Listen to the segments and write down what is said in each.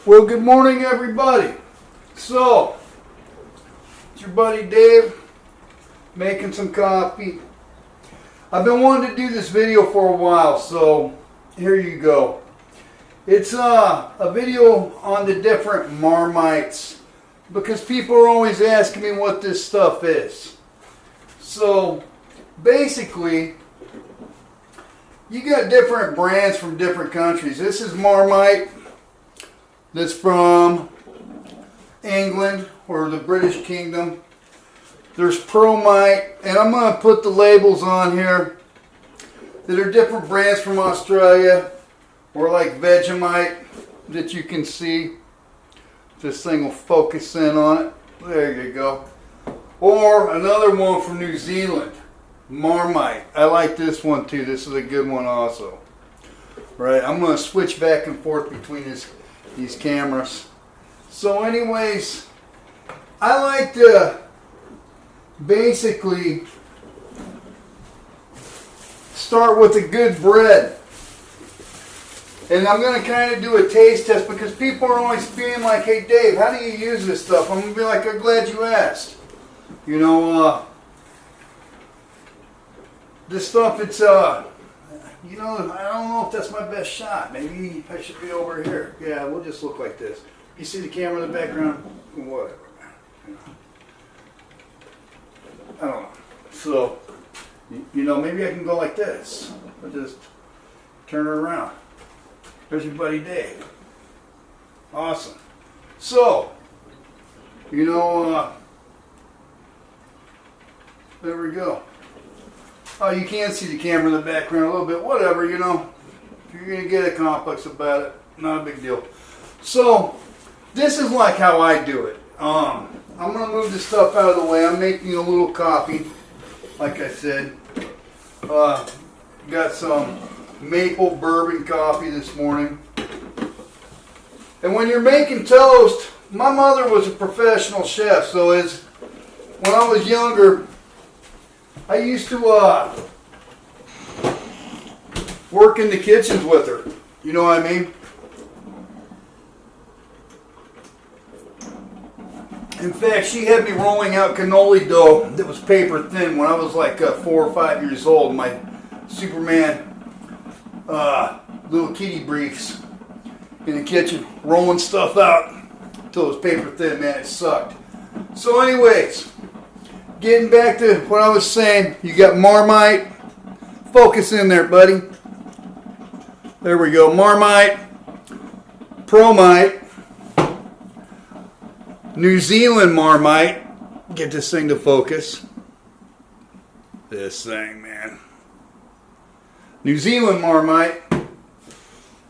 Well, good morning, everybody. So, it's your buddy Dave making some coffee. I've been wanting to do this video for a while, so here you go. It's a video on the different Marmites because people are always asking me what this stuff is. So, basically, you got different brands from different countries. This is Marmite. That's from England or the British Kingdom. There's Promite, and I'm going to put the labels on here that are different brands from Australia, or like Vegemite that you can see. This thing will focus in on it. There you go. Or another one from New Zealand, Marmite. I like this one too. This is a good one also. Right, I'm going to switch back and forth between these cameras. So anyways, I like to basically start with a good bread. And I'm going to kind of do a taste test because people are always being like, hey Dave, how do you use this stuff? I'm going to be like, I'm glad you asked. You know, this stuff, it's, you know, I don't know if that's my best shot. Maybe I should be over here. Yeah, we'll just look like this. You see the camera in the background? Whatever. I don't know. So, you know, maybe I can go like this. I'll just turn it around. There's your buddy Dave. Awesome. So, you know, there we go. Oh, you can see the camera in the background a little bit. Whatever, you know. If you're going to get a complex about it, not a big deal. So, this is like how I do it. I'm going to move this stuff out of the way. I'm making a little coffee, like I said. Got some maple bourbon coffee this morning. And when you're making toast, my mother was a professional chef, so when I was younger, I used to work in the kitchens with her. You know what I mean? In fact, she had me rolling out cannoli dough that was paper thin when I was like 4 or 5 years old. My Superman little kitty briefs in the kitchen, rolling stuff out until it was paper thin. Man, it sucked. So anyways, getting back to what I was saying, you got Marmite. Focus in there, buddy. There we go. Marmite, Promite, New Zealand Marmite. Get this thing to focus. This thing, man. New Zealand Marmite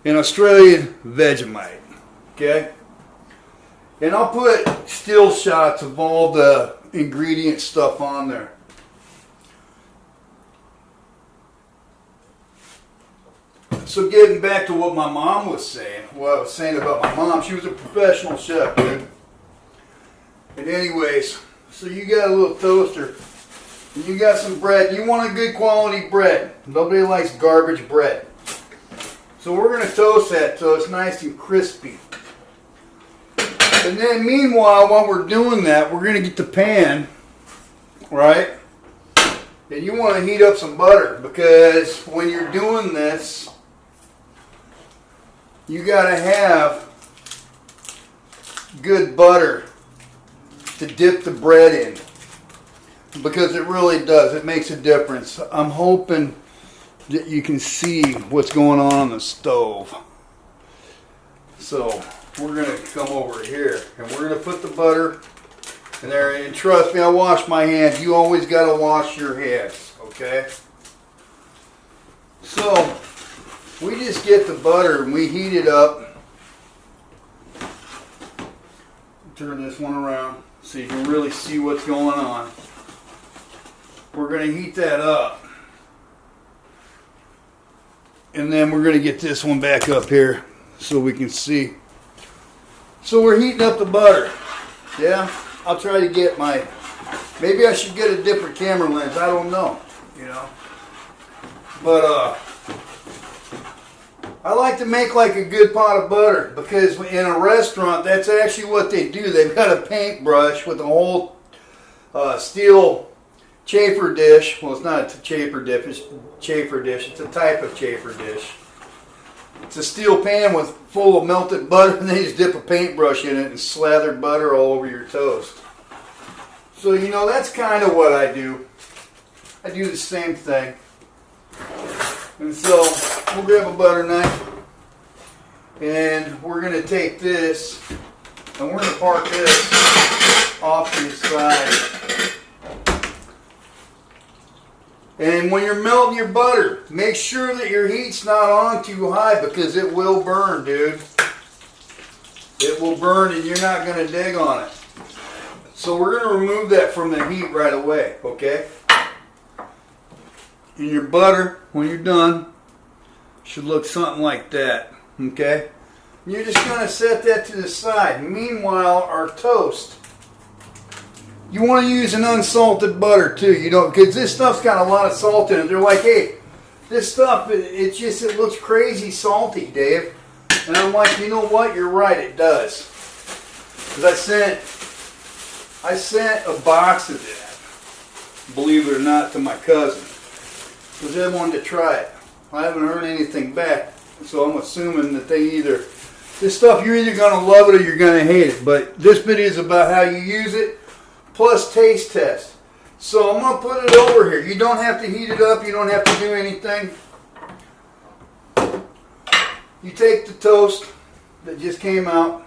and Australian Vegemite. Okay? And I'll put still shots of all the ingredient stuff on there. So getting back to what my mom was saying, what I was saying about my mom, she was a professional chef, dude. And anyways, so you got a little toaster, and you got some bread. You want a good quality bread. Nobody likes garbage bread. So we're going to toast that so it's nice and crispy. And then meanwhile, while we're doing that, we're going to get the pan, right? And you want to heat up some butter because when you're doing this, you got to have good butter to dip the bread in because it really does. It makes a difference. I'm hoping that you can see what's going on the stove. So we're going to come over here and we're going to put the butter in there. And trust me, I wash my hands. You always got to wash your hands, okay? So we just get the butter and we heat it up. Turn this one around so you can really see what's going on. We're going to heat that up. And then we're going to get this one back up here so we can see. So we're heating up the butter. Yeah, I'll try to get maybe I should get a different camera lens. I don't know, you know. But I like to make like a good pot of butter because in a restaurant, that's actually what they do. They've got a paintbrush with a whole steel chafer dish. Well, it's not a chafer dish. It's chafer dish. It's a type of chafer dish. It's a steel pan with full of melted butter, and they just dip a paintbrush in it and slather butter all over your toast. So you know that's kind of what I do. I do the same thing. And so we'll grab a butter knife, and we're going to take this, and we're going to park this off to the side. And when you're melting your butter, make sure that your heat's not on too high because it will burn, dude. It will burn and you're not going to dig on it. So we're going to remove that from the heat right away, okay? And your butter, when you're done, should look something like that, okay? And you're just going to set that to the side. Meanwhile, our toast, you want to use an unsalted butter too, you know, because this stuff's got a lot of salt in it. They're like, hey, this stuff, it looks crazy salty, Dave. And I'm like, you know what? You're right, it does. Because I sent a box of that, believe it or not, to my cousin. Because they wanted to try it. I haven't heard anything back, so I'm assuming that this stuff, you're either going to love it or you're going to hate it. But this video is about how you use it, plus taste test. So I'm going to put it over here. You don't have to heat it up. You don't have to do anything. You take the toast that just came out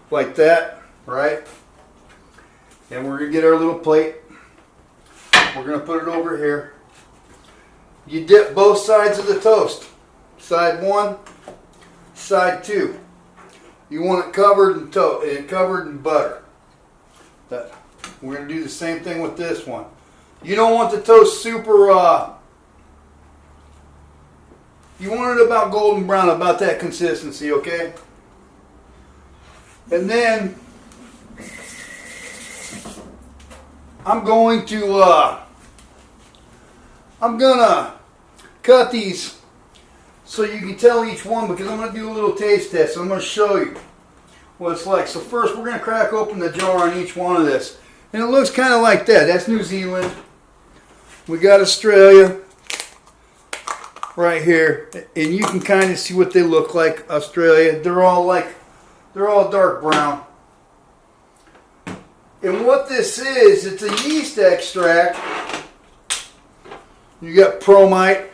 like that, right? And we're going to get our little plate. We're going to put it over here. You dip both sides of the toast. Side one, side two. You want it covered in butter. We're going to do the same thing with this one. You don't want the toast super, you want it about golden brown, about that consistency, okay? And then, I'm going to cut these so you can tell each one, because I'm going to do a little taste test. So I'm going to show you what it's like. So first we're going to crack open the jar on each one of this. And it looks kind of like that. That's New Zealand. We got Australia right here. And you can kind of see what they look like, Australia. They're all dark brown. And what this is, it's a yeast extract. You got Promite,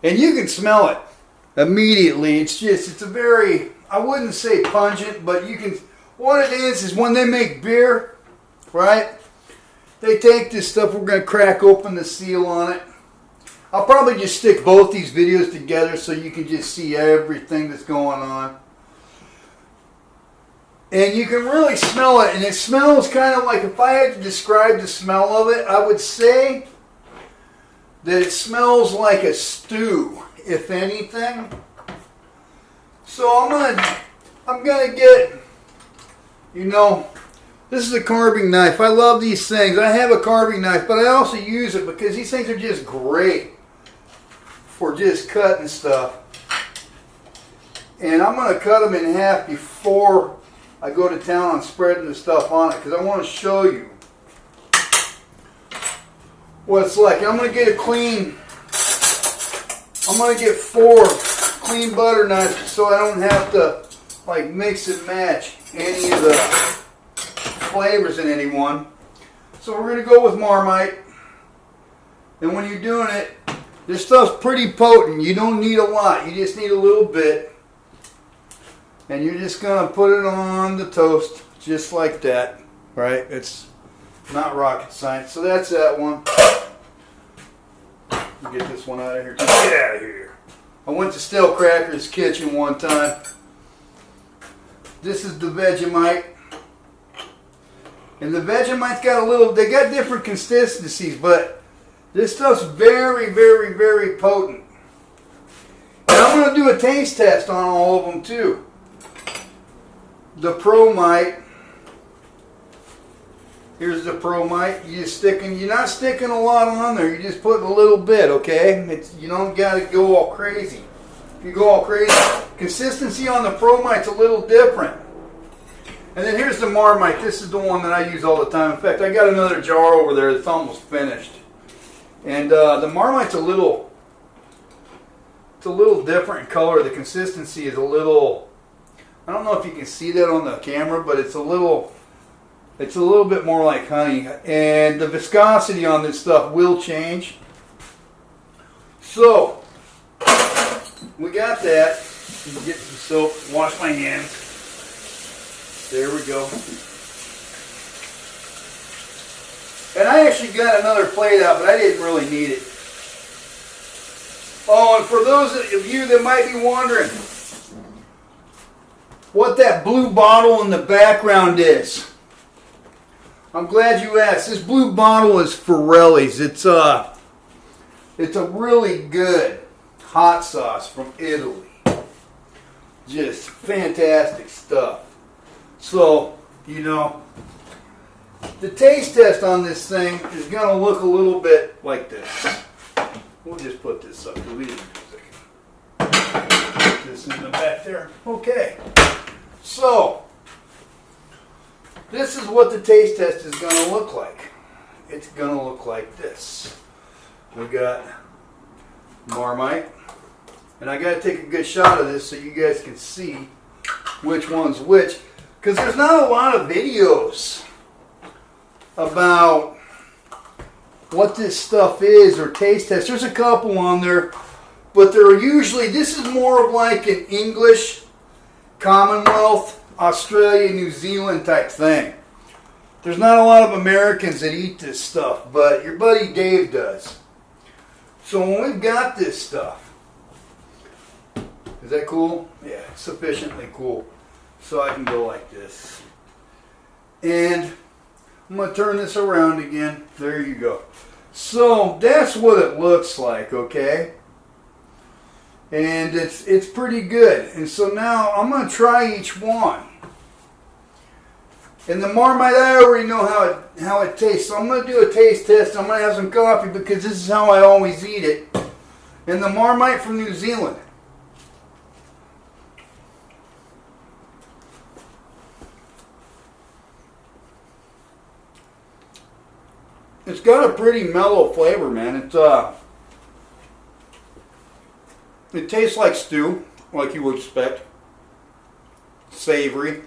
and you can smell it immediately. It's a very, I wouldn't say pungent, but you can, what it is when they make beer, right? They take this stuff, we're going to crack open the seal on it. I'll probably just stick both these videos together so you can just see everything that's going on. And you can really smell it, and it smells kind of like, if I had to describe the smell of it, I would say that it smells like a stew, if anything. So I'm gonna get, you know, this is a carving knife. I love these things. I have a carving knife, but I also use it because these things are just great for just cutting stuff. And I'm gonna cut them in half before I go to town on spreading the stuff on it, because I want to show you what it's like. I'm going to get I'm going to get 4 clean butter knives so I don't have to like mix and match any of the flavors in any one. So we're going to go with Marmite. And when you're doing it, this stuff's pretty potent. You don't need a lot. You just need a little bit. And you're just going to put it on the toast just like that, right? It's not rocket science. So that's that one. Get this one out of here. Get out of here. I went to Stale Cracker's kitchen one time. This is the Vegemite. And the Vegemite's got they got different consistencies, but this stuff's very, very, very potent. And I'm going to do a taste test on all of them too. The Promite. Here's the Promite. You're not sticking a lot on there. You're just putting a little bit, okay? You don't got to go all crazy. if you go all crazy. Consistency on the Promite's a little different. And then here's the Marmite. This is the one that I use all the time. In fact, I got another jar over there that's almost finished. And the Marmite's a little different in color. The consistency is a little, I don't know if you can see that on the camera, but it's a little bit more like honey. And the viscosity on this stuff will change. So, we got that. Get some soap, wash my hands. There we go. And I actually got another plate out, but I didn't really need it. Oh, and for those of you that might be wondering what that blue bottle in the background is, I'm glad you asked. This blue bottle is Forelli's. It's a really good hot sauce from Italy. Just fantastic stuff. So, you know, the taste test on this thing is going to look a little bit like this. We'll just put this up. Put this in the back there. Okay. So, this is what the taste test is going to look like. It's going to look like this. We got Marmite. And I got to take a good shot of this so you guys can see which one's which. Because there's not a lot of videos about what this stuff is or taste tests. There's a couple on there, but they're usually, this is more of like an English, Commonwealth, Australia, New Zealand type thing. There's not a lot of Americans that eat this stuff, but your buddy Dave does. So when we've got this stuff, is that cool? Yeah, sufficiently cool. So I can go like this. And I'm going to turn this around again. There you go. So that's what it looks like, okay? And it's pretty good. And so now I'm going to try each one. And the Marmite, I already know how it tastes. So I'm going to do a taste test. I'm going to have some coffee because this is how I always eat it. And the Marmite from New Zealand. It's got a pretty mellow flavor, man. It tastes like stew, like you would expect. Savory.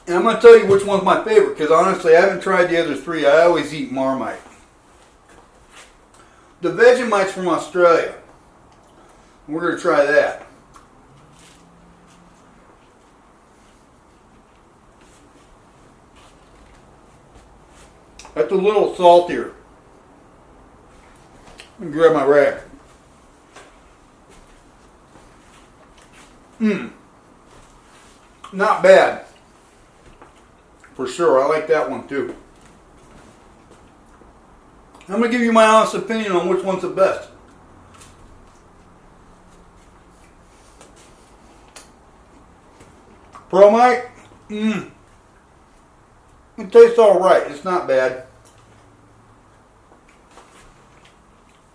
And I'm going to tell you which one's my favorite, because honestly, I haven't tried the other three. I always eat Marmite. The Vegemite's from Australia. We're going to try that. That's a little saltier. Let me grab my rag. Not bad. For sure, I like that one too. I'm going to give you my honest opinion on which one's the best. Promite? It tastes alright. It's not bad.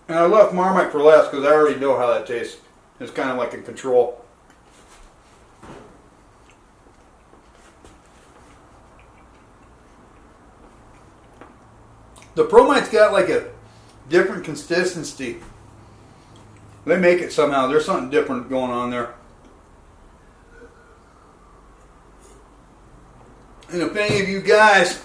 And I left Marmite for last because I already know how that tastes. It's kind of like a control. The Promite's got like a different consistency. They make it somehow. There's something different going on there. And if any of you guys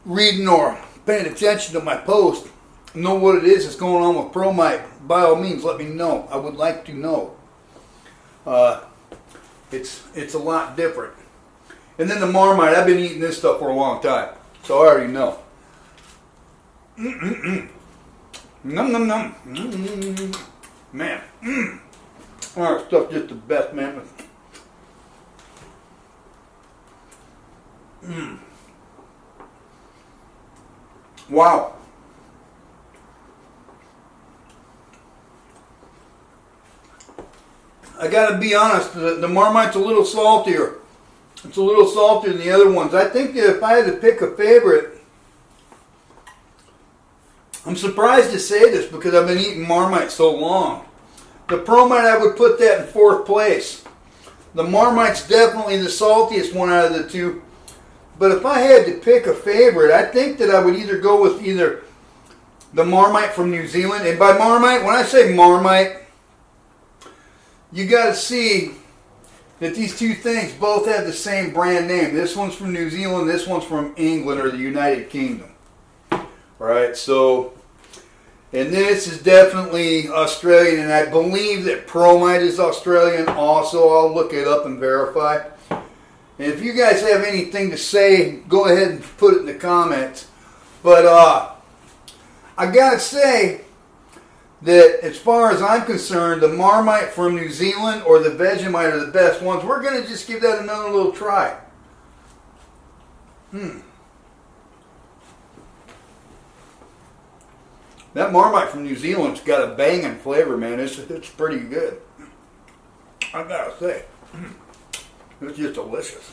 reading or paying attention to my post know what it is that's going on with Promite, by all means let me know. I would like to know. It's a lot different. And then the Marmite, I've been eating this stuff for a long time, so I already know. Num num num. Man. Alright, stuff just the best, man. Wow. I gotta be honest, the Marmite's a little saltier. It's a little saltier than the other ones. I think that if I had to pick a favorite, surprised to say this because I've been eating Marmite so long. The Promite, I would put that in 4th place. The Marmite's definitely the saltiest one out of the two. But if I had to pick a favorite, I think that I would either go with either the Marmite from New Zealand. And by Marmite, when I say Marmite, you got to see that these two things both have the same brand name. This one's from New Zealand, this one's from England or the United Kingdom. Alright, so, and this is definitely Australian, and I believe that Promite is Australian also. I'll look it up and verify. And if you guys have anything to say, go ahead and put it in the comments. But I gotta say that as far as I'm concerned, the Marmite from New Zealand or the Vegemite are the best ones. We're going to just give that another little try. That Marmite from New Zealand's got a banging flavor, man. It's pretty good. I gotta say. It's just delicious.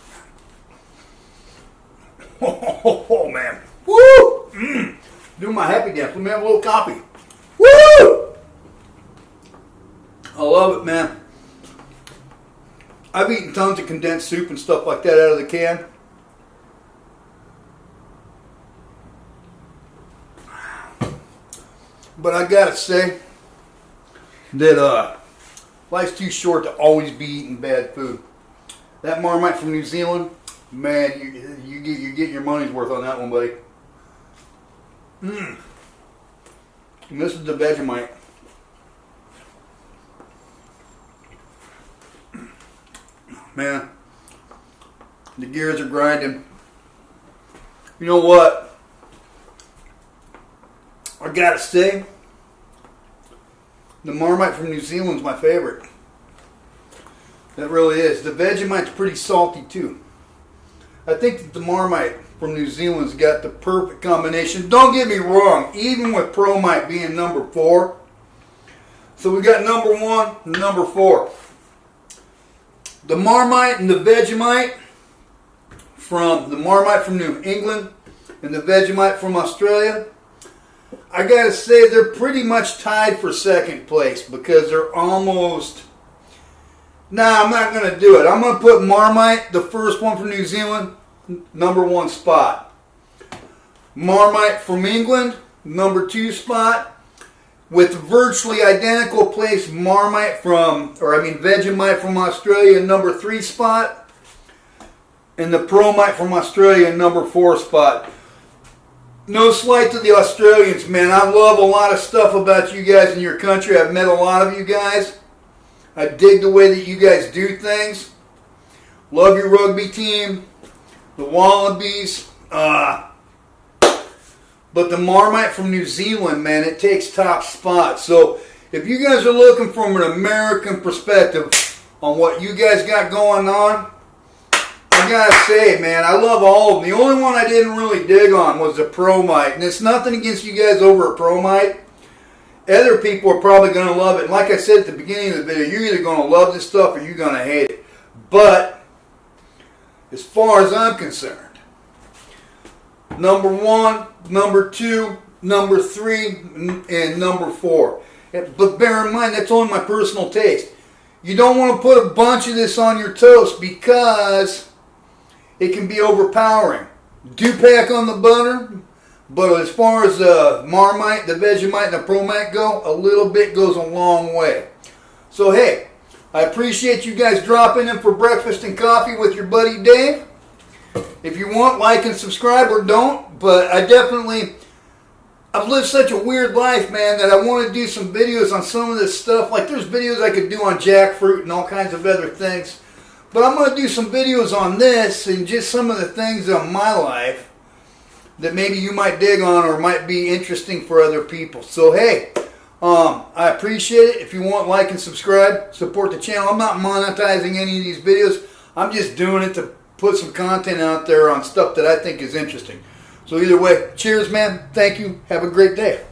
Oh man. Woo! Doing my happy dance. Let me have a little coffee. Woo! I love it, man. I've eaten tons of condensed soup and stuff like that out of the can. But I gotta say that life's too short to always be eating bad food. That Marmite from New Zealand, man, you get your money's worth on that one, buddy. And this is the Vegemite. Man, the gears are grinding. You know what? I gotta say, the Marmite from New Zealand's my favorite. That really is. The Vegemite's pretty salty too. I think that the Marmite from New Zealand's got the perfect combination. Don't get me wrong, even with Promite being number 4. So we got number 1 and number 4. The Marmite and the Vegemite from New England and the Vegemite from Australia, I gotta say they're pretty much tied for 2nd place because they're almost... Nah, I'm not going to do it. I'm going to put Marmite, the first one from New Zealand, number 1 spot. Marmite from England, number 2 spot. With virtually identical place, Vegemite from Australia, number 3 spot. And the Promite from Australia, number 4 spot. No slight to the Australians, man. I love a lot of stuff about you guys in your country. I've met a lot of you guys. I dig the way that you guys do things. Love your rugby team. The Wallabies. But the Marmite from New Zealand, man, it takes top spot. So if you guys are looking from an American perspective on what you guys got going on, I gotta say, man, I love all of them. The only one I didn't really dig on was the Promite. And it's nothing against you guys over at Promite. Other people are probably going to love it. And like I said at the beginning of the video, you're either going to love this stuff or you're going to hate it. But as far as I'm concerned, number 1, number 2, number 3, and number 4. But bear in mind, that's only my personal taste. You don't want to put a bunch of this on your toast because it can be overpowering. Do pack on the butter. But as far as the Marmite, the Vegemite, and the Promite go, a little bit goes a long way. So hey, I appreciate you guys dropping in for breakfast and coffee with your buddy Dave. If you want, like and subscribe, or don't. But I've lived such a weird life, man, that I want to do some videos on some of this stuff. Like there's videos I could do on jackfruit and all kinds of other things. But I'm going to do some videos on this and just some of the things in my life that maybe you might dig on or might be interesting for other people. So hey, I appreciate it. If you want, like and subscribe, support the channel. I'm not monetizing any of these videos. I'm just doing it to put some content out there on stuff that I think is interesting. So either way, cheers, man. Thank you. Have a great day.